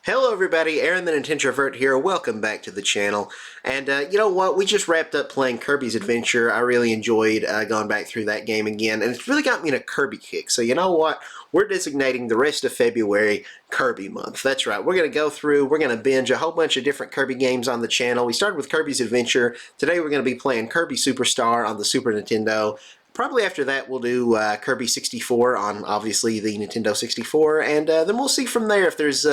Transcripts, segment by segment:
Hello everybody, Aaron the Nintintrovert here. Welcome back to the channel. And you know what? We just wrapped up playing Kirby's Adventure. I really enjoyed going back through that game again, and it's really got me in a Kirby kick. So you know what? We're designating the rest of February Kirby month. That's right. We're going to go through, we're going to binge a whole bunch of different Kirby games on the channel. We started with Kirby's Adventure. Today we're going to be playing Kirby Superstar on the Super Nintendo. Probably after that we'll do Kirby 64 on, obviously, the Nintendo 64, and then we'll see from there if there's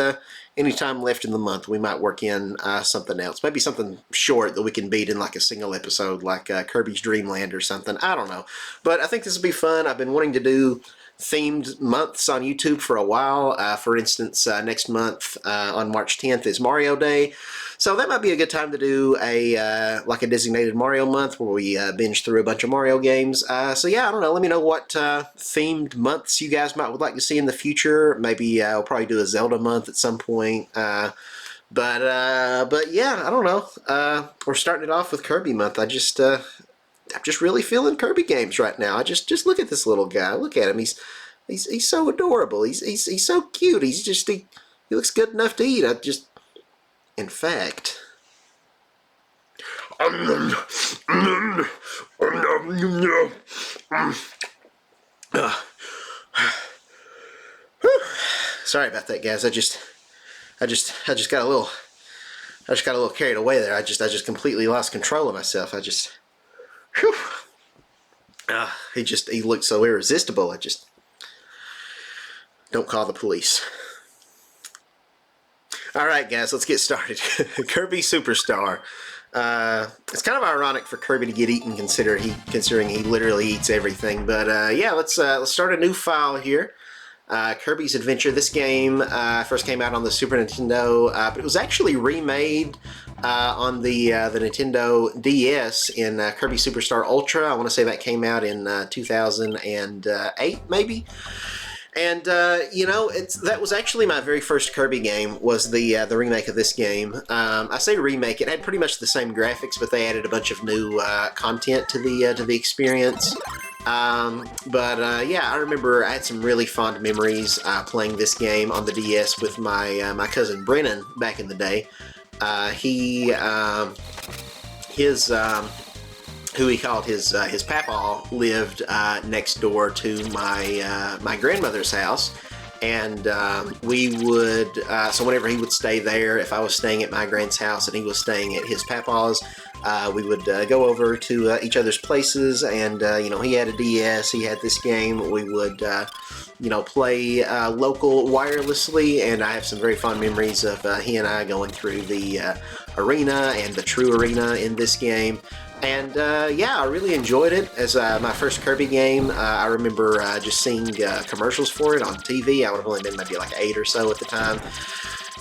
any time left in the month. We might work in something else. Maybe something short that we can beat in like a single episode, like Kirby's Dream Land or something. I don't know. But I think this will be fun. I've been wanting to do themed months on YouTube for a while. For instance, next month on March 10th is Mario Day. So that might be a good time to do a like a designated Mario month where we binge through a bunch of Mario games. So yeah, I don't know. Let me know what themed months you guys would like to see in the future. Maybe I'll probably do a Zelda month at some point. But yeah, I don't know. We're starting it off with Kirby month. I'm just really feeling Kirby games right now. I just look at this little guy. Look at him. He's so adorable. He's so cute. He looks good enough to eat. In fact, sorry about that, guys. I just got a little carried away there. I just completely lost control of myself. Whew. He looked so irresistible. I just don't call the police. Alright guys, let's get started. Kirby Superstar. It's kind of ironic for Kirby to get eaten considering he literally eats everything. But yeah, let's start a new file here. Kirby's Adventure. This game first came out on the Super Nintendo, but it was actually remade on the Nintendo DS in Kirby Superstar Ultra. I want to say that came out in 2008, maybe. And you know, that was actually my very first Kirby game. Was the remake of this game. I say remake; it had pretty much the same graphics, but they added a bunch of new content to the experience. Yeah, I remember I had some really fond memories playing this game on the DS with my cousin Brennan back in the day. Who he called his papa lived next door to my grandmother's house, and we would so whenever he would stay there, if I was staying at my grand's house and he was staying at his papa's, we would go over to each other's places, and you know, he had a DS, he had this game. We would you know, play local wirelessly, and I have some very fond memories of he and I going through the arena and the true arena in this game. And yeah, I really enjoyed it as my first Kirby game. I remember just seeing commercials for it on TV. I would have only been maybe like 8 or so at the time.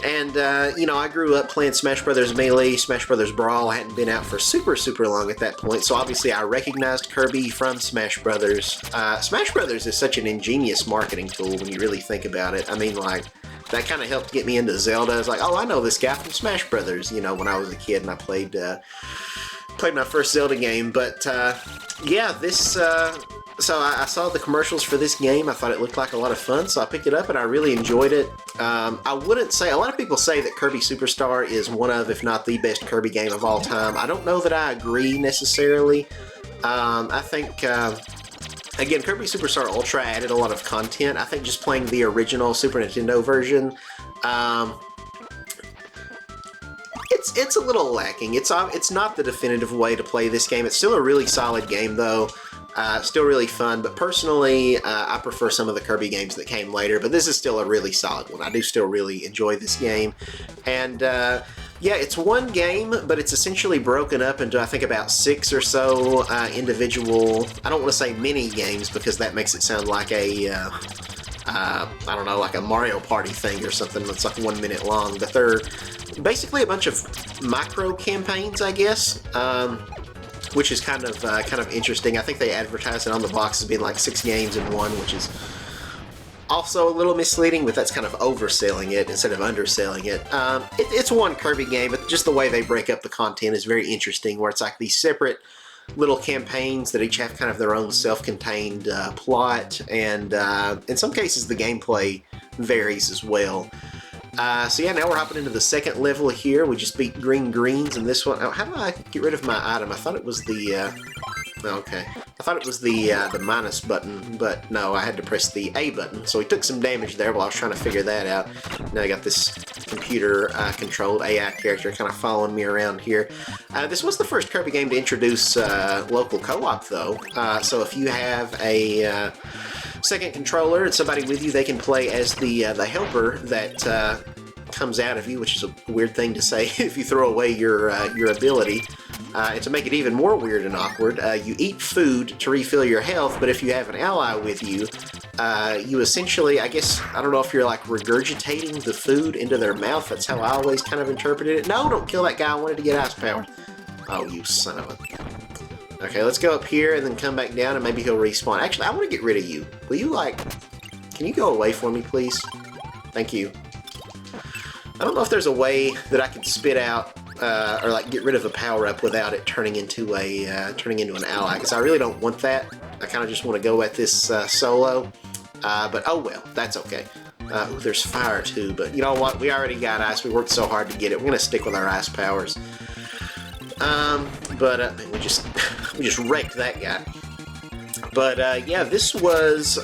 And, you know, I grew up playing Smash Brothers Melee, Smash Brothers Brawl. I hadn't been out for super long at that point, so obviously I recognized Kirby from Smash Brothers. Smash Brothers is such an ingenious marketing tool when you really think about it. I mean, like, that kind of helped get me into Zelda. I was like, oh, I know this guy from Smash Brothers, you know, when I was a kid and I played my first Zelda game. But yeah, this so I saw the commercials for this game. I thought it looked like a lot of fun, so I picked it up and I really enjoyed it. I wouldn't say, a lot of people say that Kirby Superstar is one of, if not the best Kirby game of all time. I don't know that I agree necessarily. I think again, Kirby Superstar Ultra added a lot of content. I think just playing the original Super Nintendo version, it's a little lacking. It's not the definitive way to play this game. It's still a really solid game though. Still really fun, but personally, I prefer some of the Kirby games that came later, but this is still a really solid one. I do still really enjoy this game. And yeah, it's one game, but it's essentially broken up into, I think, about 6 or so individual, I don't want to say mini games because that makes it sound like a I don't know, like a Mario Party thing or something that's like 1 minute long, but they're basically a bunch of micro campaigns, I guess, which is kind of interesting. I think they advertise it on the box as being like 6 games in one, which is also a little misleading, but that's kind of overselling it instead of underselling it. It's one Kirby game, but just the way they break up the content is very interesting, where it's like these separate little campaigns that each have kind of their own self-contained plot, and in some cases the gameplay varies as well. So yeah, now we're hopping into the second level here. We just beat green greens in this one. Oh, how do I get rid of my item? I thought it was the, okay. I thought it was the minus button, but no, I had to press the A button. So we took some damage there while I was trying to figure that out. Now I got this computer-controlled AI character kind of following me around here. This was the first Kirby game to introduce local co-op, though. So if you have a second controller and somebody with you, they can play as the helper that comes out of you, which is a weird thing to say if you throw away your ability. And to make it even more weird and awkward, you eat food to refill your health, but if you have an ally with you, you essentially, I guess, I don't know if you're like regurgitating the food into their mouth. That's how I always kind of interpreted it. No, don't kill that guy. I wanted to get ice power. Oh, you son of a... Okay, let's go up here and then come back down and maybe he'll respawn. Actually, I want to get rid of you. Will you, like... Can you go away for me, please? Thank you. I don't know if there's a way that I can spit out or like get rid of a power-up without it turning into an ally, because I really don't want that. I kind of just want to go at this solo. But oh well, that's okay. Ooh, there's fire too, but you know what? We already got ice. We worked so hard to get it. We're gonna stick with our ice powers. We just wrecked that guy. But yeah, this was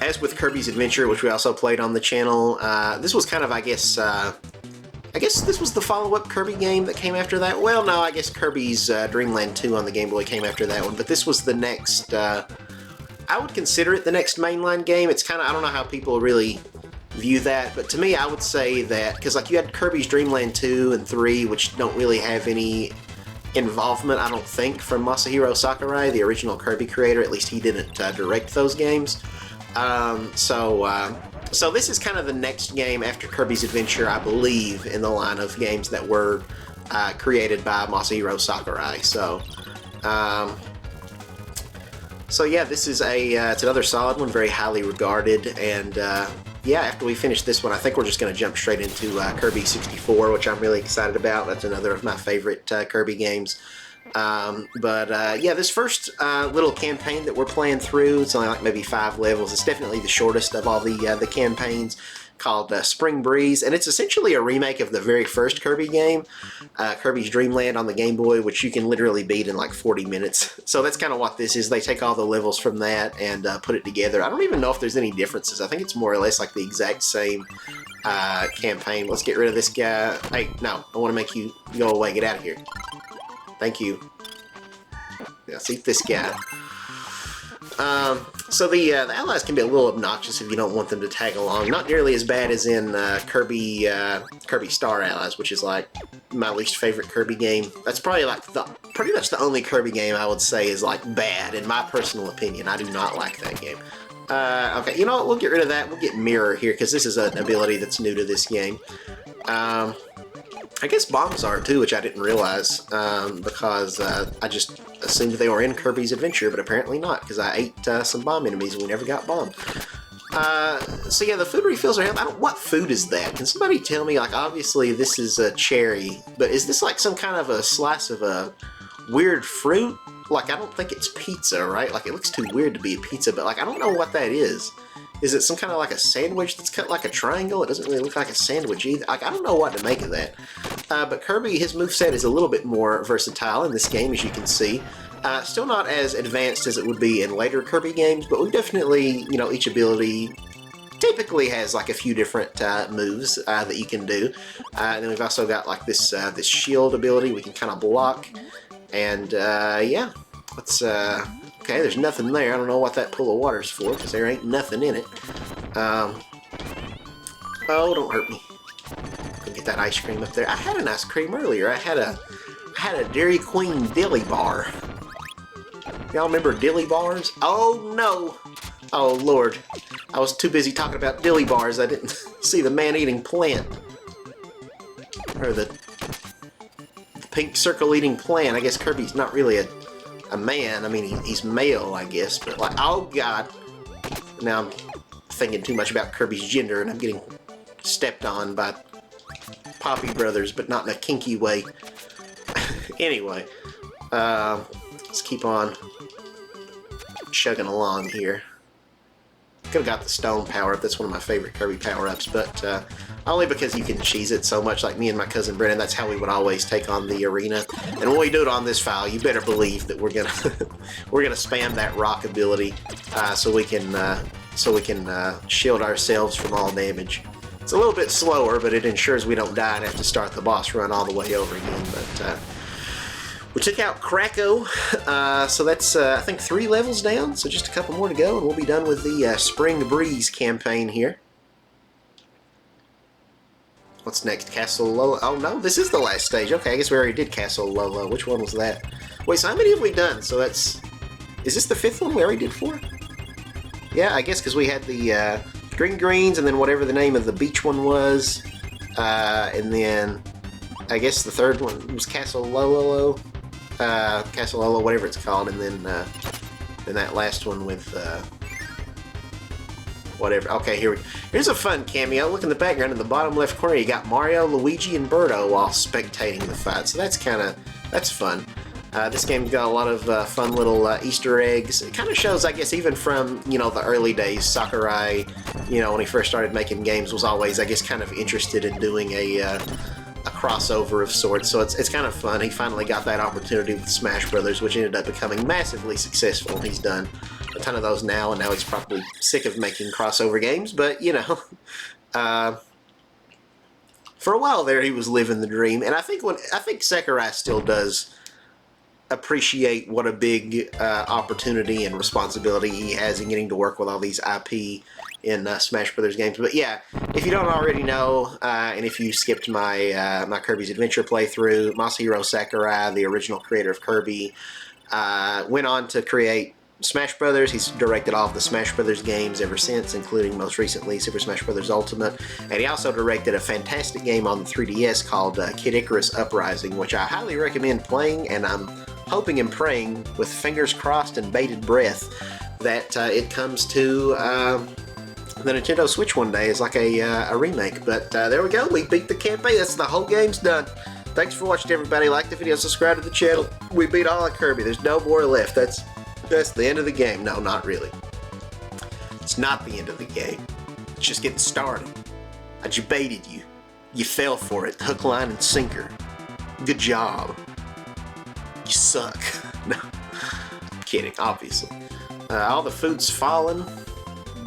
as with Kirby's Adventure, which we also played on the channel. This was kind of, I guess this was the follow-up Kirby game that came after that. Well, no, I guess Kirby's Dream Land 2 on the Game Boy came after that one, but this was the next, I would consider it the next mainline game. It's kind of, I don't know how people really view that, but to me, I would say that, because like you had Kirby's Dream Land 2 and 3, which don't really have any involvement, I don't think, from Masahiro Sakurai, the original Kirby creator. At least he didn't direct those games. So this is kind of the next game after Kirby's Adventure, I believe, in the line of games that were created by Masahiro Sakurai. So yeah, this is it's another solid one, very highly regarded, and yeah, after we finish this one, I think we're just going to jump straight into Kirby 64, which I'm really excited about. That's another of my favorite Kirby games. Yeah, this first little campaign that we're playing through, it's only like maybe 5 levels. It's definitely the shortest of all the campaigns, called Spring Breeze, and it's essentially a remake of the very first Kirby game, Kirby's Dream Land on the Game Boy, which you can literally beat in like 40 minutes. So that's kind of what this is. They take all the levels from that and put it together. I don't even know if there's any differences. I think it's more or less like the exact same campaign. Let's get rid of this guy. Hey, no, I want to make you go away. Get out of here. Thank you. Let's eat this guy. So the allies can be a little obnoxious if you don't want them to tag along. Not nearly as bad as in Kirby Star Allies, which is like my least favorite Kirby game. That's probably like pretty much the only Kirby game I would say is like bad in my personal opinion. I do not like that game. Okay, you know what? We'll get rid of that. We'll get Mirror here because this is an ability that's new to this game. I guess bombs are too, which I didn't realize because I just assumed they were in Kirby's Adventure, but apparently not, because I ate some bomb enemies and we never got bombed. So yeah, the food refills are helpful. What food is that? Can somebody tell me? Like, obviously this is a cherry, but is this like some kind of a slice of a weird fruit? Like, I don't think it's pizza, right? Like, it looks too weird to be a pizza, but like, I don't know what that is. Is it some kind of like a sandwich that's cut like a triangle? It doesn't really look like a sandwich either. Like, I don't know what to make of that. But Kirby, his moveset is a little bit more versatile in this game, as you can see. Still not as advanced as it would be in later Kirby games, but we definitely, you know, each ability typically has like a few different moves that you can do. And then we've also got like this this shield ability we can kind of block. And yeah, let's... Okay, there's nothing there. I don't know what that pool of water's for, because there ain't nothing in it. Oh, don't hurt me. Go get that ice cream up there. I had an ice cream earlier. I had a Dairy Queen Dilly Bar. Y'all remember Dilly Bars? Oh, no! Oh, Lord. I was too busy talking about Dilly Bars. I didn't see the man-eating plant. Or the pink circle-eating plant. I guess Kirby's not really a man. I mean, he's male, I guess, but like, oh god. Now I'm thinking too much about Kirby's gender and I'm getting stepped on by Poppy Brothers, but not in a kinky way. Anyway, let's keep on chugging along here. Could have got the stone power-up. That's one of my favorite Kirby power-ups, but only because you can cheese it so much. Like me and my cousin Brennan, that's how we would always take on the arena. And when we do it on this file, you better believe that we're gonna we're gonna spam that rock ability so we can shield ourselves from all damage. It's a little bit slower, but it ensures we don't die and have to start the boss run all the way over again. But we took out Krakow, so that's, I think, 3 levels down, so just a couple more to go, and we'll be done with the Spring Breeze campaign here. What's next? Castle Lolo? Oh, no, this is the last stage. Okay, I guess we already did Castle Lolo. Which one was that? Wait, so how many have we done? So that's... Is this the 5th one? We already did 4? Yeah, I guess because we had the Green Greens, and then whatever the name of the beach one was, and then I guess the 3rd one was Castle Lolo. Castle Lolo, whatever it's called, and then that last one with whatever. Okay, here's a fun cameo. Look in the background in the bottom left corner. You got Mario, Luigi, and Birdo all spectating the fight. So that's fun. This game's got a lot of fun little Easter eggs. It kind of shows, I guess, even from the early days, Sakurai, when he first started making games, was always, I guess, kind of interested in doing a crossover of sorts, so it's kind of fun. He finally got that opportunity with Smash Brothers, which ended up becoming massively successful. He's done a ton of those now, and now he's probably sick of making crossover games, but for a while there he was living the dream, and I think Sakurai still does appreciate what a big opportunity and responsibility he has in getting to work with all these IP in Smash Brothers games. But yeah, if you don't already know, and if you skipped my my Kirby's Adventure playthrough, Masahiro Sakurai, the original creator of Kirby, went on to create Smash Brothers. He's directed all of the Smash Brothers games ever since, including most recently Super Smash Brothers Ultimate, and he also directed a fantastic game on the 3DS called Kid Icarus Uprising, which I highly recommend playing, and I'm hoping and praying with fingers crossed and bated breath that it comes to the Nintendo Switch one day as like a remake. But there we go, we beat the campaign. That's the whole game's done. Thanks for watching, everybody. Like the video, subscribe to the channel. We beat all of Kirby. There's no more left. That's the end of the game. No, not really. It's not the end of the game. It's just getting started. I baited you. You fell for it. Hook, line, and sinker. Good job. You suck. No, I'm kidding, obviously. All the food's fallen.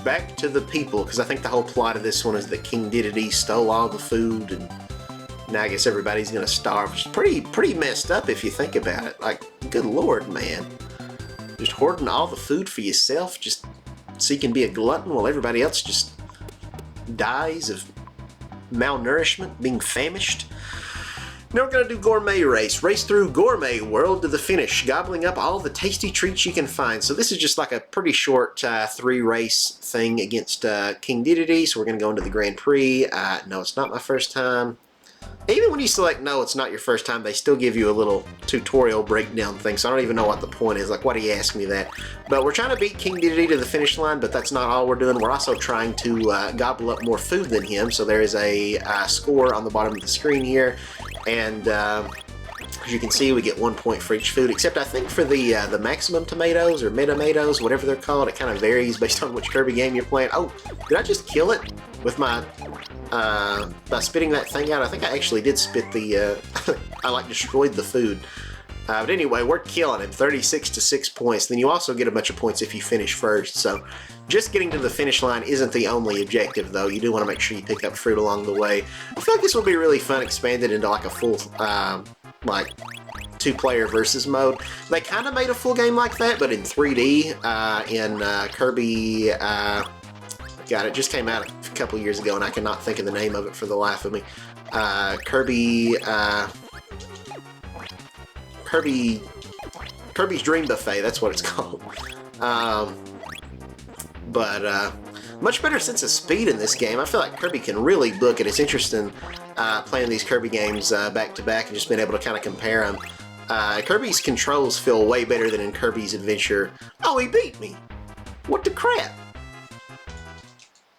Back to the people, because I think the whole plot of this one is that King Dedede stole all the food, and now I guess everybody's gonna starve. It's pretty messed up if you think about it. Like, good lord, man. Just hoarding all the food for yourself, just so you can be a glutton while everybody else just dies of malnourishment, being famished. Now we're going to do Gourmet Race. Race through Gourmet World to the finish, gobbling up all the tasty treats you can find. So this is just like a pretty short 3-race thing against King Dedede. So we're going to go into the Grand Prix. No, it's not my first time. Even when you select no, it's not your first time, they still give you a little tutorial breakdown thing, so I don't even know what the point is. Like, why do you ask me that? But we're trying to beat King Dedede to the finish line, but that's not all we're doing. We're also trying to gobble up more food than him, so there is a score on the bottom of the screen here, and as you can see, we get 1 point for each food, except I think for the maximum tomatoes, or meta-tomatoes, whatever they're called, it kind of varies based on which Kirby game you're playing. Oh, did I just kill it with my... by spitting that thing out? I think I actually did spit the, I like destroyed the food. But anyway, we're killing him, 36 to 6 points. Then you also get a bunch of points if you finish first, so just getting to the finish line isn't the only objective, though. You do want to make sure you pick up fruit along the way. I feel like this will be really fun, expanded into like a full, like, 2-player versus mode. They kind of made a full game like that, but in 3D, in Kirby, God, it just came out a couple years ago, and I cannot think of the name of it for the life of me. Kirby's Dream Buffet, that's what it's called. But much better sense of speed in this game. I feel like Kirby can really book it. It's interesting playing these Kirby games back to back and just being able to kind of compare them. Kirby's controls feel way better than in Kirby's Adventure. Oh, he beat me! What the crap?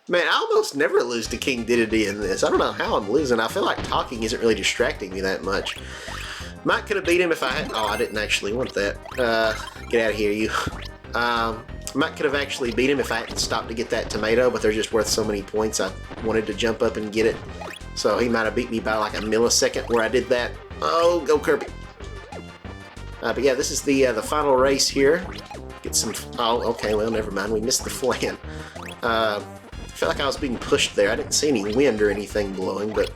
Man, I almost never lose to King Dedede in this. I don't know how I'm losing. I feel like talking isn't really distracting me that much. Might could have beat him if I had... Oh, I didn't actually want that. Get out of here, you. I might could have actually beat him if I hadn't stopped to get that tomato, but they're just worth so many points. I wanted to jump up and get it. So he might have beat me by like a millisecond where I did that. Oh, go Kirby. But yeah, this is the final race here. Get some... Oh, okay, well, never mind. We missed the flan. I feel like I was being pushed there. I didn't see any wind or anything blowing, but...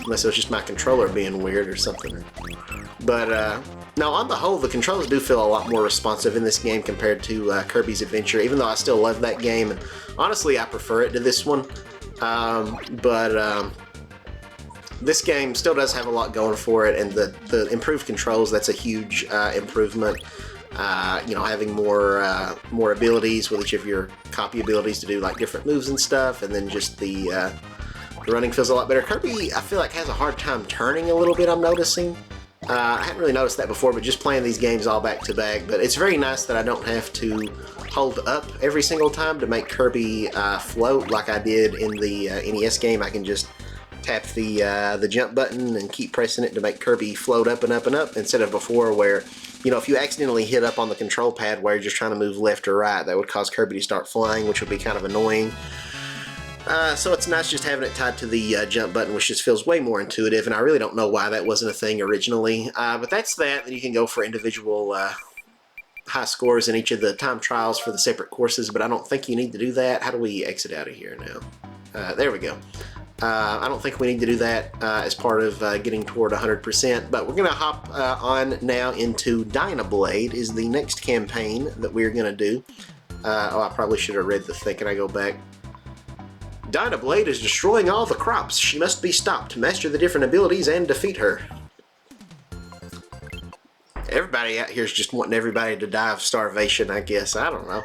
Unless it was just my controller being weird or something. But, no, on the whole, the controls do feel a lot more responsive in this game compared to Kirby's Adventure, even though I still love that game. And honestly, I prefer it to this one. This game still does have a lot going for it, and the improved controls, that's a huge improvement. You know, having more abilities with each of your copy abilities to do like different moves and stuff, and then just the running feels a lot better. Kirby, I feel like, has a hard time turning a little bit, I'm noticing. I hadn't really noticed that before, but just playing these games all back to back. But it's very nice that I don't have to hold up every single time to make Kirby float like I did in the NES game. I can just tap the jump button and keep pressing it to make Kirby float up and up and up, instead of before where, you know, if you accidentally hit up on the control pad while you're just trying to move left or right, that would cause Kirby to start flying, which would be kind of annoying. So it's nice just having it tied to the jump button, which just feels way more intuitive, and I really don't know why that wasn't a thing originally. But that's that. Then you can go for individual high scores in each of the time trials for the separate courses, but I don't think you need to do that. How do we exit out of here now? There we go. I don't think we need to do that as part of getting toward 100%, but we're going to hop on now into Dyna Blade is the next campaign that we're going to do. Oh, I probably should have read the thing. Can I go back? Dyna Blade is destroying all the crops. She must be stopped. Master the different abilities and defeat her. Everybody out here is just wanting everybody to die of starvation, I guess. I don't know.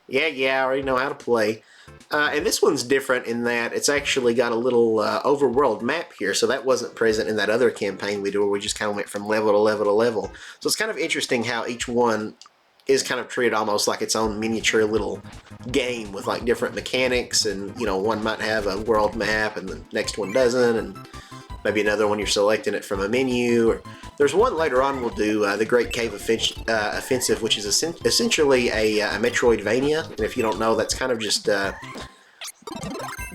Yeah, I already know how to play. And this one's different in that it's actually got a little overworld map here, so that wasn't present in that other campaign we did where we just kind of went from level to level to level. So it's kind of interesting how each one is kind of treated almost like its own miniature little game with like different mechanics, and you know, one might have a world map and the next one doesn't, and maybe another one you're selecting it from a menu. Or there's one later on we'll do, the Great Cave Offensive, which is essentially a Metroidvania, and if you don't know, that's kind of just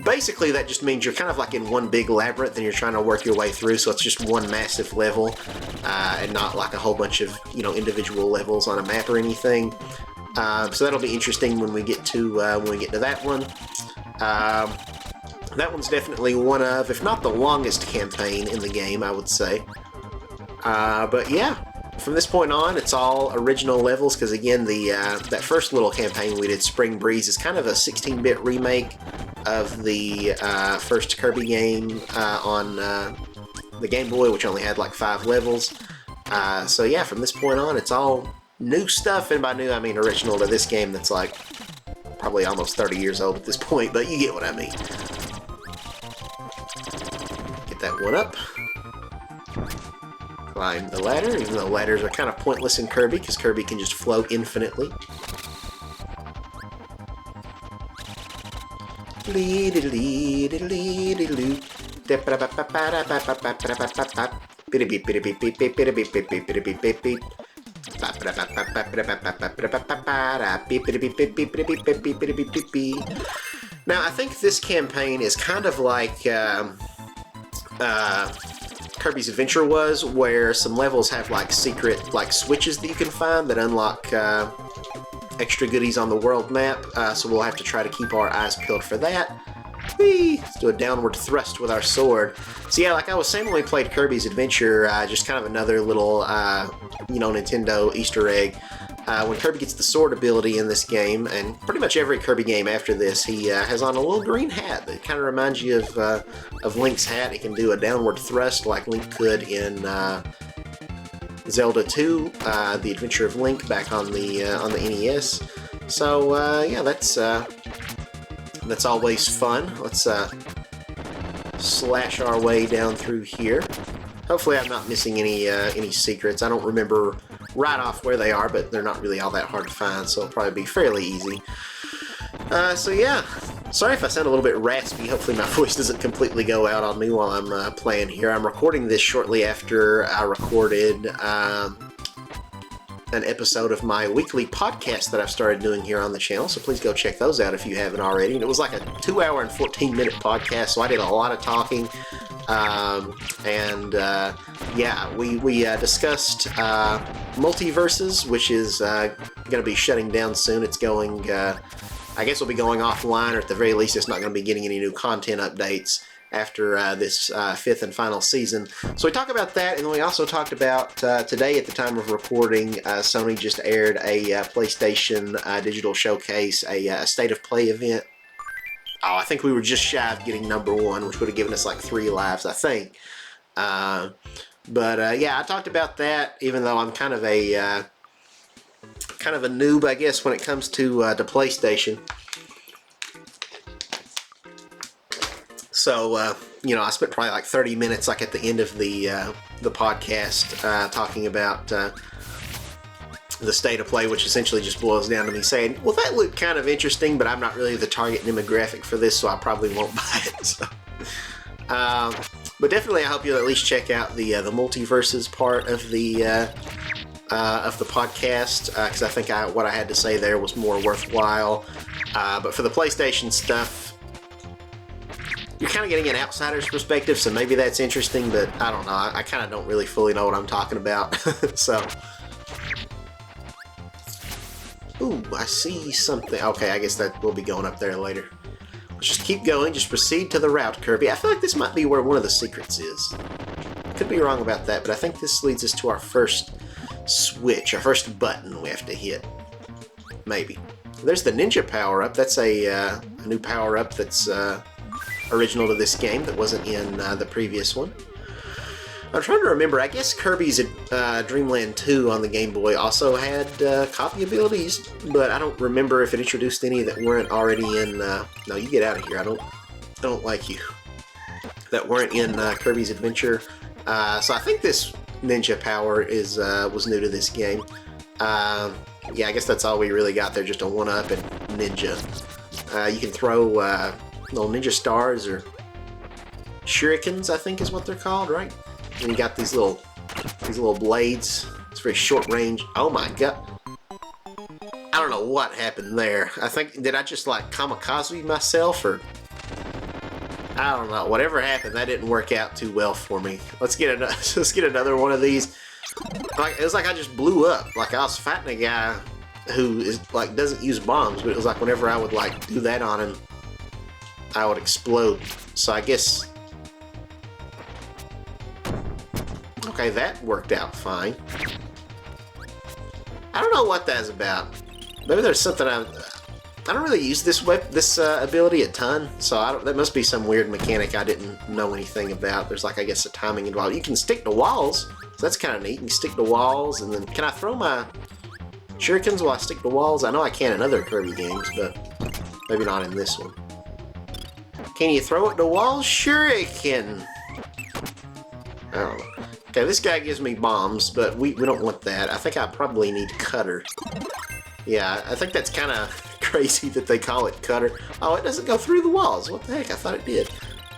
basically that just means you're kind of like in one big labyrinth and you're trying to work your way through, so it's just one massive level and not like a whole bunch of, you know, individual levels on a map or anything. So that'll be interesting when we get to that one. That one's definitely one of, if not the longest campaign in the game, I would say. But yeah, from this point on, it's all original levels, because again, that first little campaign we did, Spring Breeze, is kind of a 16-bit remake of the first Kirby game on the Game Boy, which only had like 5 levels. So yeah, from this point on, it's all new stuff, and by new I mean original to this game that's like probably almost 30 years old at this point, but you get what I mean. Get that one up. Climb the ladder, even though ladders are kind of pointless in Kirby, because Kirby can just float infinitely. Now, I think this campaign is kind of like Kirby's Adventure was, where some levels have like secret like switches that you can find that unlock extra goodies on the world map, so we'll have to try to keep our eyes peeled for that. Whee! Let's do a downward thrust with our sword. So yeah, like I was saying when we played Kirby's Adventure, just kind of another little, you know, Nintendo Easter egg. When Kirby gets the sword ability in this game, and pretty much every Kirby game after this, he has on a little green hat that kind of reminds you of Link's hat. He can do a downward thrust like Link could in Zelda 2, The Adventure of Link, back on the NES. So yeah, that's always fun. Let's slash our way down through here. Hopefully I'm not missing any secrets. I don't remember right off where they are, but they're not really all that hard to find, so it'll probably be fairly easy. So yeah, sorry if I sound a little bit raspy. Hopefully my voice doesn't completely go out on me while I'm playing here. I'm recording this shortly after I recorded an episode of my weekly podcast that I've started doing here on the channel, so please go check those out if you haven't already. And it was like a 2-hour and 14-minute podcast, so I did a lot of talking. Yeah, we discussed Multiverses, which is going to be shutting down soon. It's going, I guess it'll be going offline, or at the very least it's not going to be getting any new content updates after this 5th and final season. So we talked about that, and then we also talked about today at the time of recording, Sony just aired a PlayStation Digital Showcase, a State of Play event. Oh, I think we were just shy of getting #1, which would have given us like 3 lives, I think. Yeah, I talked about that, even though I'm kind of a noob, I guess, when it comes to PlayStation. So, I spent probably like 30 minutes, like at the end of the podcast, talking about the State of Play, which essentially just boils down to me saying, well, that looked kind of interesting, but I'm not really the target demographic for this, so I probably won't buy it. So, but definitely, I hope you'll at least check out the Multiverses part of the podcast, because I think what I had to say there was more worthwhile. But for the PlayStation stuff, you're kind of getting an outsider's perspective, so maybe that's interesting, but I don't know. I kind of don't really fully know what I'm talking about. So, ooh, I see something. Okay, I guess that will be going up there later. Let's just keep going. Just proceed to the route, Kirby. I feel like this might be where one of the secrets is. Could be wrong about that, but I think this leads us to our first switch, our first button we have to hit. Maybe. There's the ninja power-up. That's a new power-up that's original to this game that wasn't in the previous one. I'm trying to remember. I guess Kirby's Dreamland 2 on the Game Boy also had copy abilities, but I don't remember if it introduced any that weren't already in. No, you get out of here. I don't like you. That weren't in Kirby's Adventure. So I think this ninja power was new to this game. Yeah, I guess that's all we really got there. Just a 1-up and ninja. You can throw little ninja stars or shurikens, I think is what they're called, right? And you got these little blades. It's very short range. Oh my god! I don't know what happened there. I think, did I just like kamikaze myself, or I don't know. Whatever happened, that didn't work out too well for me. Let's get another one of these. Like, it was like I just blew up. Like I was fighting a guy who is like doesn't use bombs, but it was like whenever I would like do that on him, I would explode. So I guess, okay, that worked out fine. I don't know what that's about. Maybe there's something I don't really use this ability a ton, so that must be some weird mechanic I didn't know anything about. There's like, I guess, a timing involved. You can stick to walls, so that's kind of neat. You can stick to walls, and then can I throw my shurikens while I stick to walls? I know I can in other Kirby games, but maybe not in this one. Can you throw it to walls? Shuriken! I don't know. Okay, this guy gives me bombs, but we don't want that. I think I probably need cutter. Yeah, I think that's kind of crazy that they call it cutter. Oh, it doesn't go through the walls. What the heck? I thought it did.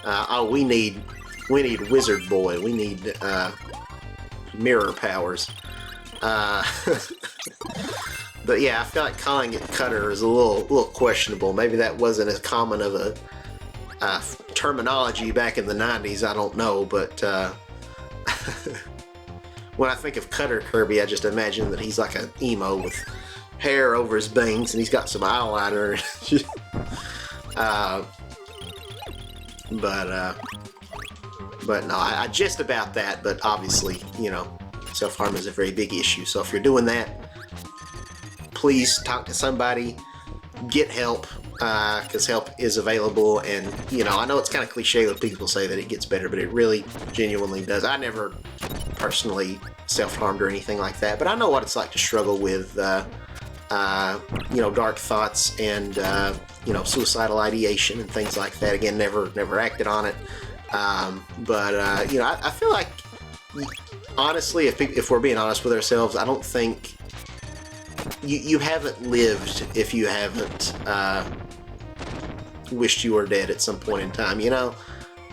Oh, we need Wizard Boy. We need mirror powers. But yeah, I feel like calling it cutter is a little questionable. Maybe that wasn't as common of a terminology back in the 90s. I don't know, but when I think of Cutter Kirby, I just imagine that he's like an emo with hair over his bangs and he's got some eyeliner. But no, I jest about that, but obviously, self-harm is a very big issue. So if you're doing that, please talk to somebody, get help, because help is available. And I know it's kind of cliche that people say that it gets better, but it really genuinely does. I never personally self-harmed or anything like that, but I know what it's like to struggle with dark thoughts and suicidal ideation and things like that. Again, never acted on it, but I feel like, honestly, if we're being honest with ourselves, I don't think you haven't lived if you haven't wished you were dead at some point in time,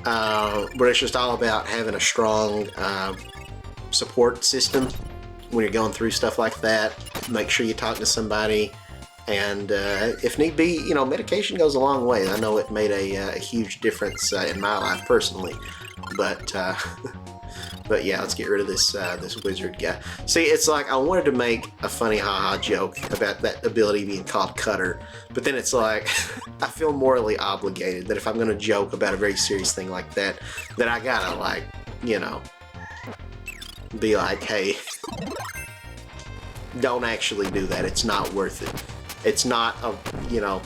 but it's just all about having a strong support system when you're going through stuff like that, make sure you talk to somebody. And if need be, you know, medication goes a long way. I know it made a huge difference in my life personally. But but yeah, let's get rid of this this wizard guy. See, it's like I wanted to make a funny haha joke about that ability being called Cutter, but then it's like I feel morally obligated that if I'm going to joke about a very serious thing like that, that I gotta, like, you know, be like, hey, don't actually do that. It's not worth it. It's not a, you know,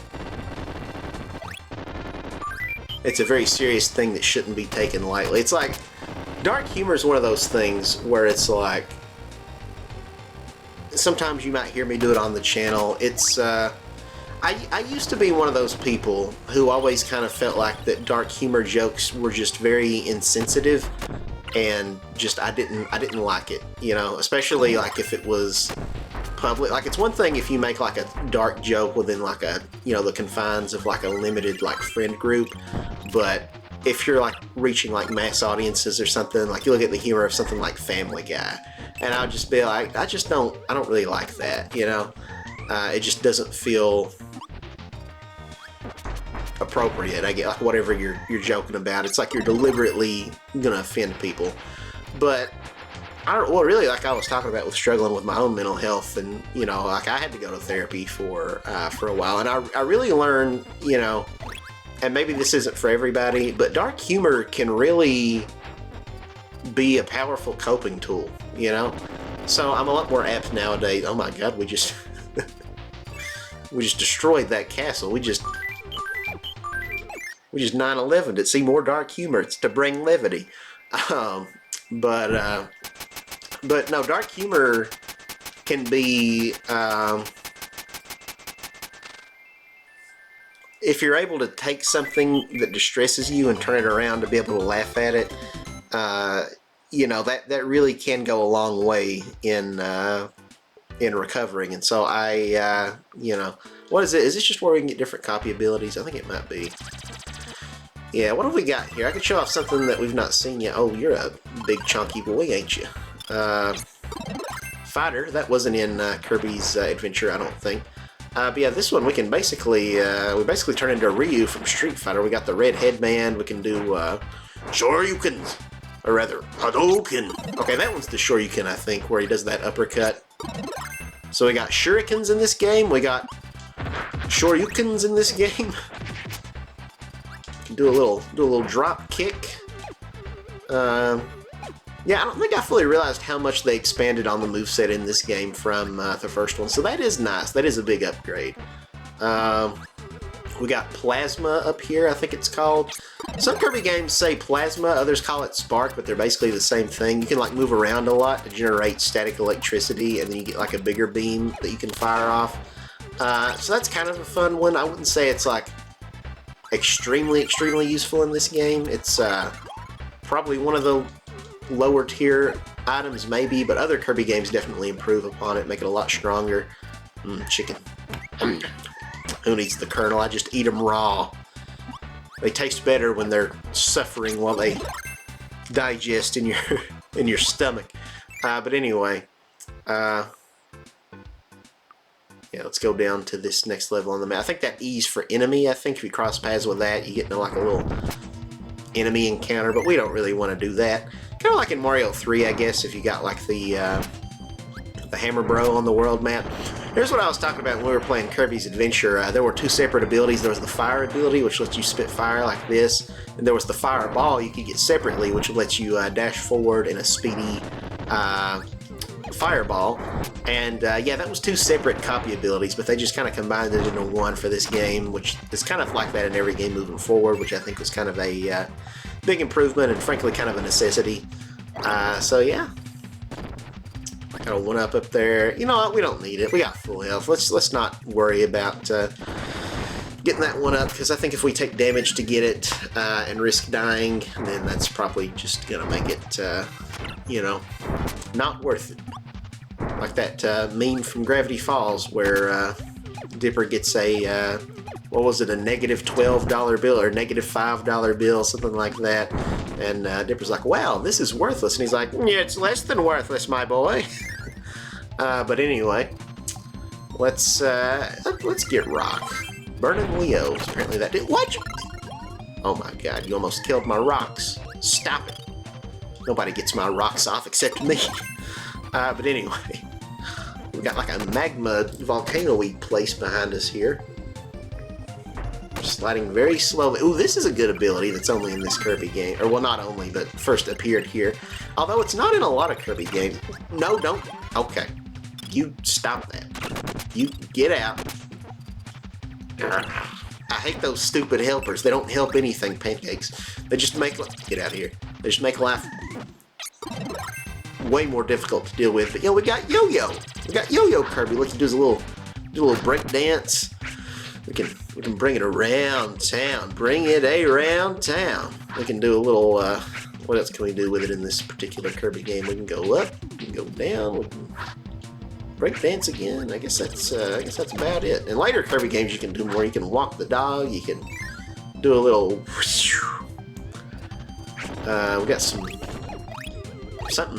it's a very serious thing that shouldn't be taken lightly. It's like, dark humor is one of those things where it's like, sometimes you might hear me do it on the channel. It's, I used to be one of those people who always kind of felt like that dark humor jokes were just very insensitive, and just I didn't like it, you know, especially like if it was public. Like, it's one thing if you make like a dark joke within like a, you know, the confines of like a limited like friend group, but if you're like reaching like mass audiences or something, like you look at the humor of something like Family Guy, and I'll just be like, I don't really like that, you know. It just doesn't feel appropriate. I get like whatever you're joking about, it's like you're deliberately gonna offend people. But I don't, well, really, like I was talking about with struggling with my own mental health, and you know, like I had to go to therapy for a while, and I really learned, you know, and maybe this isn't for everybody, but dark humor can really be a powerful coping tool, you know. So I'm a lot more apt nowadays. Oh my God, we just we just destroyed that castle. We just 9/11'd it. See, more dark humor. It's to bring levity. But no, dark humor can be, if you're able to take something that distresses you and turn it around to be able to laugh at it, you know, that really can go a long way in recovering. And so I, you know, what is it? Is this just where we can get different copy abilities? I think it might be. Yeah, what have we got here? I could show off something that we've not seen yet. Oh, you're a big chunky boy, ain't you? Fighter, that wasn't in Kirby's Adventure, I don't think. But yeah, this one we can basically, we basically turn into Ryu from Street Fighter. We got the red headband, we can do Shoryukens, or rather, Hadouken. Okay, that one's the Shoryuken, I think, where he does that uppercut. So we got Shurikens in this game, we got Shoryukens in this game. Do a little drop kick. Yeah, I don't think I fully realized how much they expanded on the moveset in this game from the first one, so that is nice. That is a big upgrade. We got Plasma up here, I think it's called. Some Kirby games say Plasma, others call it Spark, but they're basically the same thing. You can like move around a lot to generate static electricity, and then you get like a bigger beam that you can fire off. So that's kind of a fun one. I wouldn't say it's like extremely useful in this game. It's probably one of the lower tier items maybe, but other Kirby games definitely improve upon it, make it a lot stronger. Chicken. Who needs the kernel? I just eat them raw. They taste better when they're suffering while they digest in your stomach. But anyway, yeah, let's go down to this next level on the map. I think that E's for enemy. I think if you cross paths with that, you get into like a little enemy encounter, but we don't really want to do that. Kind of like in Mario 3, I guess, if you got like the Hammer Bro on the world map. Here's what I was talking about when we were playing Kirby's Adventure. There were two separate abilities. There was the fire ability, which lets you spit fire like this, and there was the fireball you could get separately, which lets you dash forward in a speedy fireball. And yeah, that was two separate copy abilities, but they just kind of combined it into one for this game, which is kind of like that in every game moving forward, which I think was kind of a big improvement and frankly kind of a necessity. So yeah, got a 1-up up there. You know what? We don't need it. We got full health. Let's not worry about getting that 1-up, because I think if we take damage to get it and risk dying, then that's probably just gonna make it, you know, not worth it. Like that meme from Gravity Falls where Dipper gets a what was it, a negative $12 bill or negative $5 bill, something like that. And Dipper's like, wow, this is worthless. And he's like, yeah, it's less than worthless, my boy. But anyway, let's get rock. Burning Leos. Apparently that did. What? Oh my God! You almost killed my rocks. Stop it. Nobody gets my rocks off except me. But anyway, we got like a magma volcano-y place behind us here. Sliding very slowly. Ooh, this is a good ability that's only in this Kirby game. Or, well, not only, but first appeared here. Although it's not in a lot of Kirby games. No, don't. Okay. You stop that. You get out. I hate those stupid helpers. They don't help anything, Pancakes. They just make... Get out of here. They just make life way more difficult to deal with. But, you know, we got Yo-Yo. We got Yo-Yo Kirby. Look, he does a little break dance. We can bring it around town. Bring it around town. We can do a little, what else can we do with it in this particular Kirby game? We can go up, we can go down, we can break dance again. I guess that's about it. In later Kirby games you can do more. You can walk the dog, you can do a little, we got something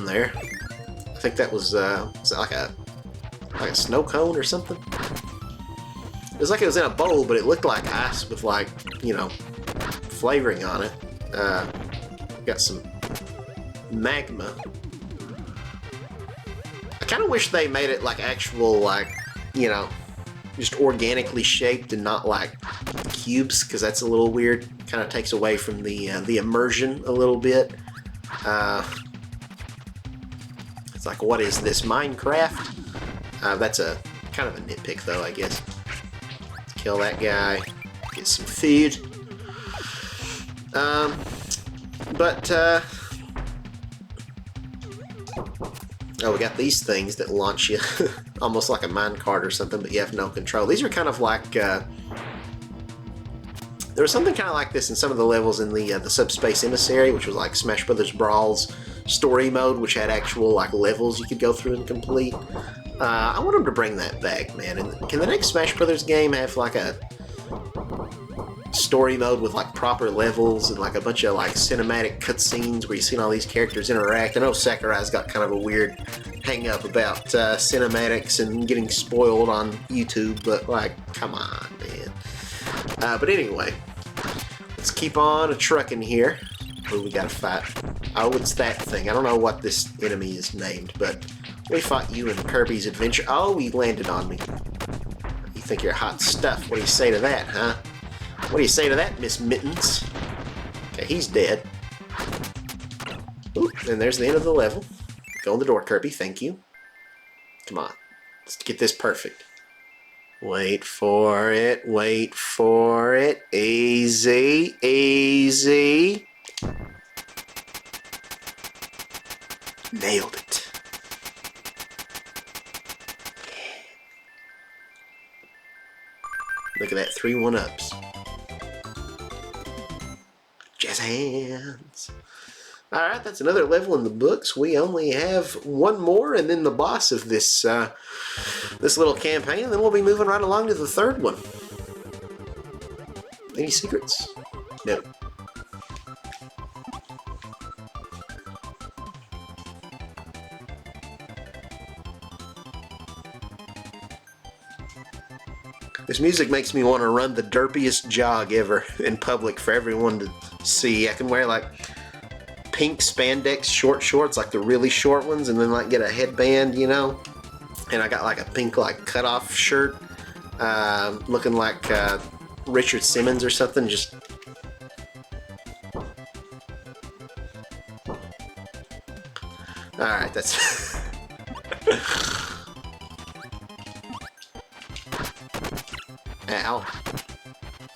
there. I think that was that like a snow cone or something? It was like it was in a bowl, but it looked like ice with, like, you know, flavoring on it. Got some magma. I kind of wish they made it like actual, like, you know, just organically shaped and not like cubes, because that's a little weird. Kind of takes away from the immersion a little bit. It's like, what is this, Minecraft? That's a kind of a nitpick, though, I guess. Kill that guy, get some food. Oh, we got these things that launch you almost like a minecart or something, but you have no control. These are kind of like there was something kind of like this in some of the levels in the Subspace Emissary, which was like Smash Brothers Brawl's story mode, which had actual like levels you could go through and complete. I want them to bring that back, man. And can the next Smash Brothers game have like a story mode with like proper levels and like a bunch of like cinematic cutscenes where you see all these characters interact? I know Sakurai's got kind of a weird hang up about cinematics and getting spoiled on YouTube, but like, come on, man. But anyway, let's keep on trucking here. Who we gotta fight? Oh, it's that thing. I don't know what this enemy is named, but we fought you in Kirby's Adventure. Oh, he landed on me. You think you're hot stuff. What do you say to that, huh? What do you say to that, Miss Mittens? Okay, he's dead. Ooh, and there's the end of the level. Go in the door, Kirby. Thank you. Come on. Let's get this perfect. Wait for it. Wait for it. Easy. Easy. Nailed it. Look at that, 3 1-ups. Jazz hands. Alright, that's another level in the books. We only have one more and then the boss of this this little campaign, and then we'll be moving right along to the third one. Any secrets? No. This music makes me want to run the derpiest jog ever in public for everyone to see. I can wear like pink spandex short shorts, like the really short ones, and then like get a headband, you know. And I got like a pink like cutoff shirt, looking like Richard Simmons or something. Just all right, that's. Ow.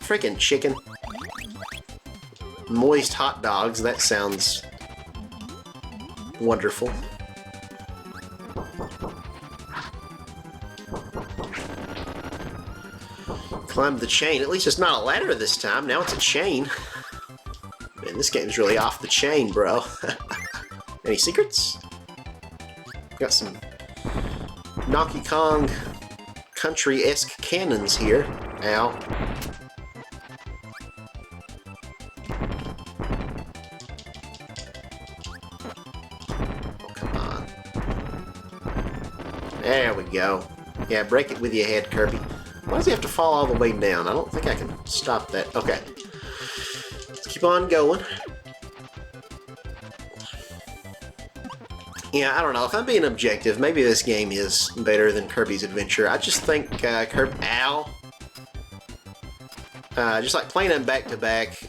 Freaking chicken. Moist hot dogs, that sounds wonderful. Climb the chain. At least it's not a ladder this time. Now it's a chain. Man, this game's really off the chain, bro. Any secrets? Got some Donkey Kong country-esque cannons here. Ow. Oh, come on. There we go. Yeah, break it with your head, Kirby. Why does he have to fall all the way down? I don't think I can stop that. Okay. Let's keep on going. Yeah, I don't know. If I'm being objective, maybe this game is better than Kirby's Adventure. I just think Kirby... Ow! Just like playing them back-to-back,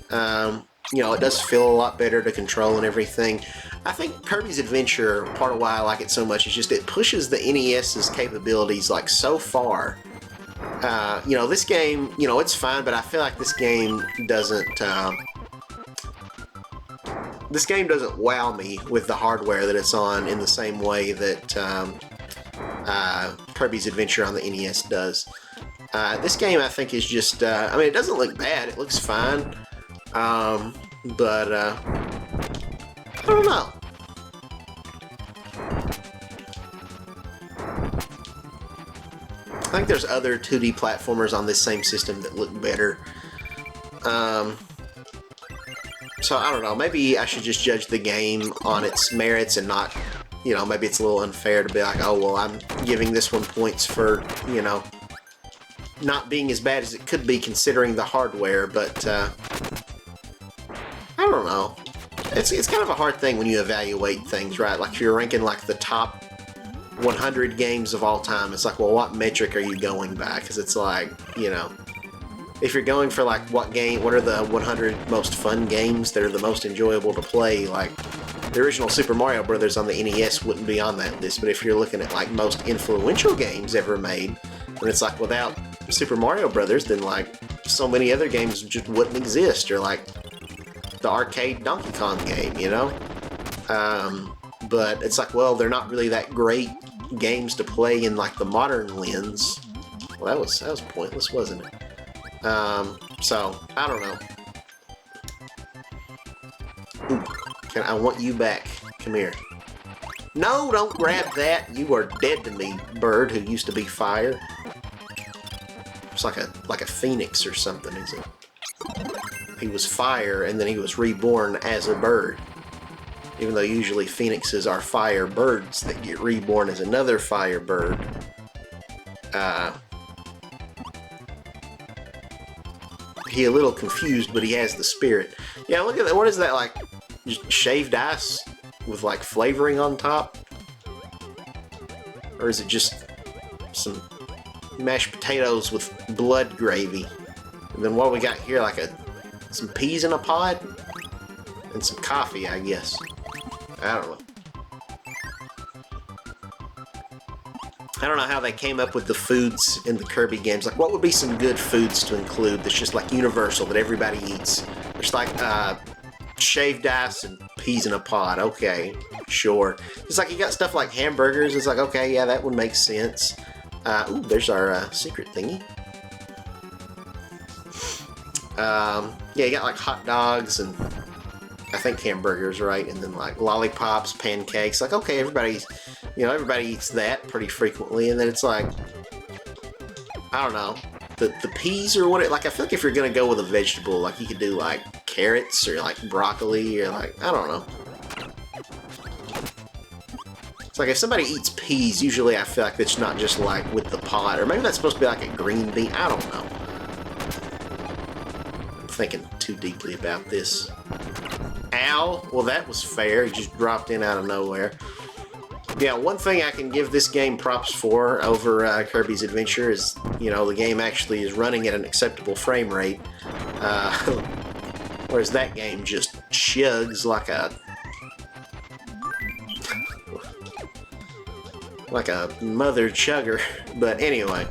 you know, it does feel a lot better to control and everything. I think Kirby's Adventure, part of why I like it so much, is just it pushes the NES's capabilities like so far. You know, this game, you know, it's fine, but I feel like this game doesn't wow me with the hardware that it's on in the same way that Kirby's Adventure on the NES does. This game, I think, is just, I mean, it doesn't look bad. It looks fine. But, I don't know. I think there's other 2D platformers on this same system that look better. So, I don't know. Maybe I should just judge the game on its merits and not, you know, maybe it's a little unfair to be like, oh, well, I'm giving this one points for, you know, not being as bad as it could be considering the hardware, but, I don't know. It's kind of a hard thing when you evaluate things, right? Like, if you're ranking, like, the top 100 games of all time, it's like, well, what metric are you going by? Because it's like, you know, if you're going for, like, what are the 100 most fun games that are the most enjoyable to play, like, the original Super Mario Brothers on the NES wouldn't be on that list, but if you're looking at, like, most influential games ever made, and it's like, without Super Mario Brothers, then, like, so many other games just wouldn't exist, or, like, the arcade Donkey Kong game, you know? But it's like, well, they're not really that great games to play in, like, the modern lens. Well, that was pointless, wasn't it? So, I don't know. Ooh, I want you back. Come here. No, don't grab that. You are dead to me, bird who used to be fire. It's like a phoenix or something, is it? He was fire, and then he was reborn as a bird. Even though usually phoenixes are fire birds that get reborn as another fire bird. He a little confused, but he has the spirit. Yeah, look at that. What is that, like, just shaved ice with, like, flavoring on top? Or is it just some mashed potatoes with blood gravy? And then what we got here, like some peas in a pod? And some coffee, I guess. I don't know. I don't know how they came up with the foods in the Kirby games. Like, what would be some good foods to include that's just, like, universal, that everybody eats? There's, like, shaved ice and peas in a pod. Okay, sure. It's like you got stuff like hamburgers. It's like, okay, yeah, that would make sense. Ooh, there's our secret thingy. Yeah, you got, like, hot dogs and I think hamburgers, right? And then, like, lollipops, pancakes. Like, okay, everybody eats that pretty frequently. And then it's like, I don't know, the peas or what? Like, I feel like if you're gonna go with a vegetable, like, you could do, like, carrots or, like, broccoli or, like, I don't know. It's like, if somebody eats peas, usually I feel like it's not just, like, with the pod. Or maybe that's supposed to be, like, a green bean. I don't know. I'm thinking too deeply about this. Ow! Well, that was fair. He just dropped in out of nowhere. Yeah, one thing I can give this game props for over Kirby's Adventure is, you know, the game actually is running at an acceptable frame rate. Whereas that game just chugs like a mother chugger. But anyway,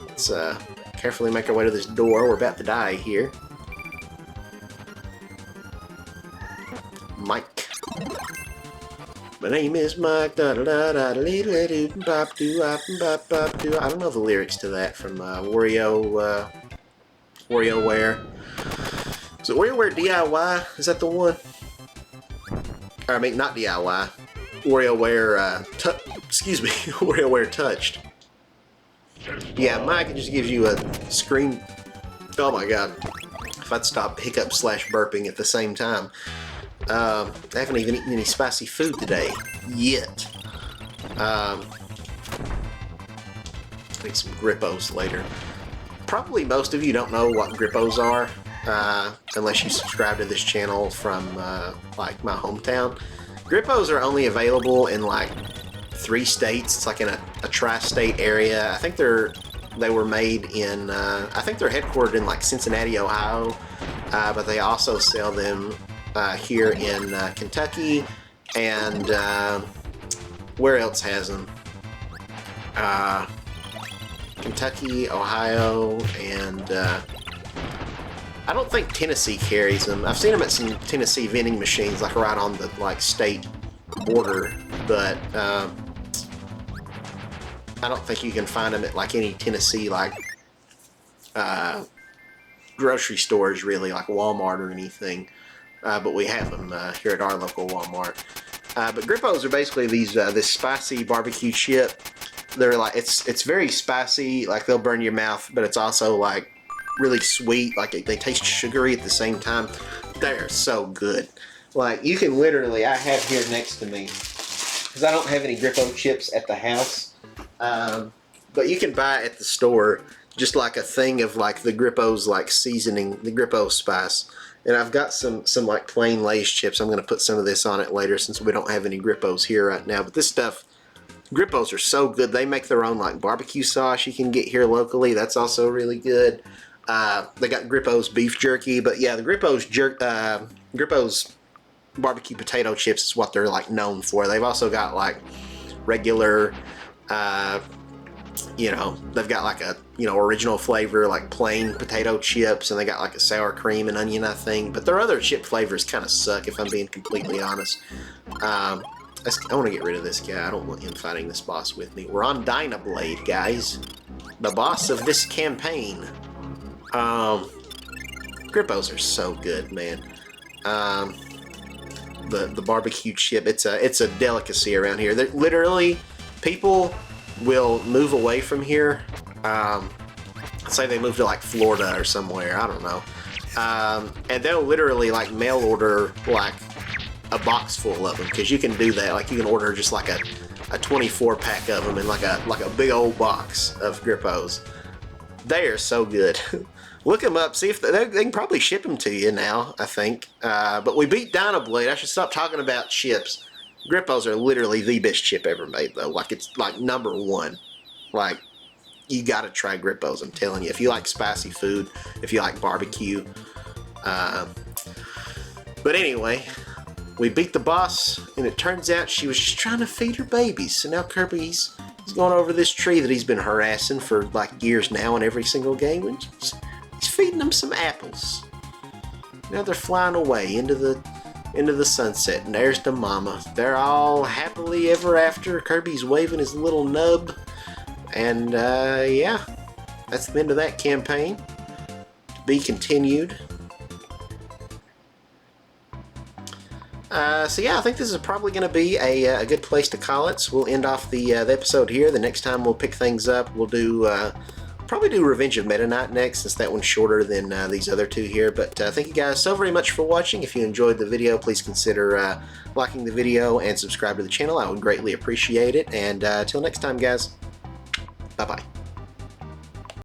let's carefully make our way to this door. We're about to die here. Mike. My name is Mike. I don't know the lyrics to that from WarioWare. Is it WarioWare DIY? Is that the one? Or, I mean, not DIY. WarioWare. Excuse me. WarioWare Touched. Yeah, Mike just gives you a screen. Oh my god! If I'd stop hiccup/burping at the same time. I haven't even eaten any spicy food today. Yet. make some Grippos later. Probably most of you don't know what Grippos are, unless you subscribe to this channel from like my hometown. Grippos are only available in like 3 states. It's like in a tri-state area. I think they were made in, I think they're headquartered in like Cincinnati, Ohio, but they also sell them here in Kentucky, and where else has them? Kentucky, Ohio, and I don't think Tennessee carries them. I've seen them at some Tennessee vending machines, like right on the like state border, but I don't think you can find them at like any Tennessee like grocery stores, really, like Walmart or anything. But we have them here at our local Walmart. But Grippos are basically these this spicy barbecue chip. They're like, it's very spicy, like they'll burn your mouth, but it's also like really sweet, like they taste sugary at the same time. They're so good. Like, you can literally, I have here next to me, because I don't have any Grippo chips at the house, but you can buy at the store just like a thing of like the Grippo's like seasoning, the Grippo spice. And I've got some like plain Lay's chips. I'm going to put some of this on it later since we don't have any Grippos here right now. But this stuff, Grippos are so good. They make their own like barbecue sauce you can get here locally. That's also really good. They got Grippo's beef jerky, but yeah, the Grippo's barbecue potato chips is what they're like known for. They've also got like regular, you know, they've got like a, you know, original flavor, like plain potato chips, and they got like a sour cream and onion, I think. But their other chip flavors kind of suck, if I'm being completely honest. I want to get rid of this guy. I don't want him fighting this boss with me. We're on Dyna Blade, guys. The boss of this campaign. Grippos are so good, man. The barbecue chip, it's a delicacy around here. They're literally, people will move away from here. Say they move to like Florida or somewhere, I don't know. And they'll literally like mail order like a box full of them, because you can do that. Like, you can order just like a 24 pack of them in like a big old box of Grippos. They are so good. Look them up, see if they can probably ship them to you now, I think. But we beat Dyna Blade. I should stop talking about chips. Grippos are literally the best chip ever made, though. Like, it's like #1. Like, you gotta try Grippos, I'm telling you. If you like spicy food, if you like barbecue. But anyway, we beat the boss, and it turns out she was just trying to feed her babies. So now Kirby's going over this tree that he's been harassing for like years now in every single game, and he's feeding them some apples. Now they're flying away into the sunset, and there's the mama. They're all happily ever after. Kirby's waving his little nub, and yeah, that's the end of that campaign. To be continued. So yeah, I think this is probably going to be a good place to call it. So we'll end off the episode here. The next time we'll pick things up, we'll do probably do Revenge of Meta Knight next, since that one's shorter than these other two here. But thank you guys so very much for watching. If you enjoyed the video, please consider liking the video and subscribe to the channel. I would greatly appreciate it. And until next time, guys, bye-bye.